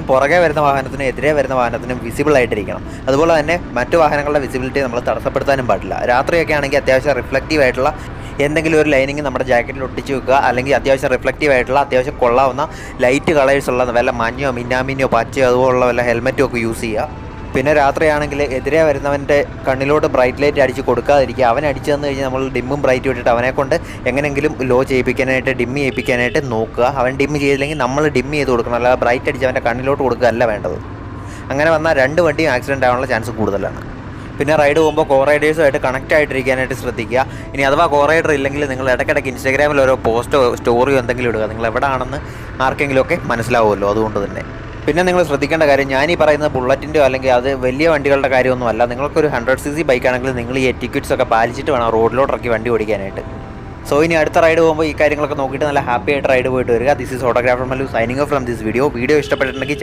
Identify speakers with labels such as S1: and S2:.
S1: പുറകെ വരുന്ന വാഹനത്തിനും എതിരെ വരുന്ന വാഹനത്തിനും വിസിബിൾ ആയിട്ടിരിക്കണം. അതുപോലെ തന്നെ മറ്റു വാഹനങ്ങളുടെ വിസിബിലിറ്റി നമ്മൾ തടസ്സപ്പെടുത്താനും പാടില്ല. രാത്രിയൊക്കെ ആണെങ്കിൽ അത്യാവശ്യം റിഫ്ലക്റ്റീവ് ആയിട്ടുള്ള എന്തെങ്കിലും ഒരു ലൈനിങ് നമ്മുടെ ജാക്കറ്റിൽ ഒട്ടിച്ച് വെക്കുക. അല്ലെങ്കിൽ അത്യാവശ്യം റിഫ്ലക്റ്റീവ് ആയിട്ടുള്ള അത്യാവശ്യം കൊള്ളാവുന്ന ലൈറ്റ് കളേഴ്സ് ഉള്ള വല്ല മഞ്ഞോ മിന്നാമിന്നോ പച്ചയോ അതുപോലുള്ള വല്ല ഹെൽമെറ്റും ഒക്കെ യൂസ് ചെയ്യുക. പിന്നെ രാത്രിയാണെങ്കിൽ എതിരെ വരുന്നവൻ്റെ കണ്ണിലോട്ട് ബ്രൈറ്റ് ലൈറ്റ് അടിച്ച് കൊടുക്കാതിരിക്കുക. അവൻ അടിച്ചു തന്നു കഴിഞ്ഞാൽ നമ്മൾ ഡിമ്മും ബ്രൈറ്റും ഇട്ടിട്ട് അവനെക്കൊണ്ട് എങ്ങനെയെങ്കിലും ലോ ചെയ്യിപ്പിക്കാനായിട്ട് ഡിമ്മ് ചെയ്യിപ്പിക്കാനായിട്ട് നോക്കുക. അവൻ ഡിമ്മ് ചെയ്തില്ലെങ്കിൽ നമ്മൾ ഡിമ്മ് ചെയ്ത് കൊടുക്കണം, അല്ലാതെ ബ്രൈറ്റ് അടിച്ച് അവൻ്റെ കണ്ണിലോട്ട് കൊടുക്കുകയല്ല വേണ്ടത്. അങ്ങനെ വന്നാൽ രണ്ട് വണ്ടിയും ആക്സിഡൻ്റ് ആവാനുള്ള ചാൻസ് കൂടുതലാണ്. പിന്നെ റൈഡ് പോകുമ്പോൾ കോ റൈഡേഴ്സുമായിട്ട് കണക്റ്റ് ആയിട്ടിരിക്കാനായിട്ട് ശ്രദ്ധിക്കുക. ഇനി അഥവാ കോ റൈഡർ ഇല്ലെങ്കിൽ നിങ്ങൾ ഇടയ്ക്കിടയ്ക്ക് ഇൻസ്റ്റാഗ്രാമിൽ ഓരോ പോസ്റ്റോ സ്റ്റോറിയോ എന്തെങ്കിലും ഇടുക. നിങ്ങൾ എവിടെയാണെന്ന് ആർക്കെങ്കിലുമൊക്കെ മനസ്സിലാവുമല്ലോ, അതുകൊണ്ട് തന്നെ. പിന്നെ നിങ്ങൾ ശ്രദ്ധിക്കേണ്ട കാര്യം, ഞാനീ പറയുന്നത് ബുള്ളറ്റിൻ്റെയോ അല്ലെങ്കിൽ അത് വലിയ വണ്ടികളുടെ കാര്യമൊന്നുമല്ല. നിങ്ങൾക്കൊരു 100cc ബൈക്കാണെങ്കിൽ നിങ്ങൾ ഈ എറ്റിക്യൂട്ട്സ് ഒക്കെ പാലിച്ചിട്ട് വേണം റോഡിലോട്ട് ഇറക്കി വണ്ടി ഓടിക്കാനായിട്ട്. സോ ഇനി അടുത്ത റൈഡ് പോകുമ്പോൾ ഈ കാര്യങ്ങളൊക്കെ നോക്കിയിട്ട് നല്ല ഹാപ്പി ആയിട്ട് റൈഡ് പോയിട്ട് വരിക. This is photographer Mallu signing off from this video. Video ഇഷ്ടപ്പെട്ടിട്ടുണ്ടെങ്കിൽ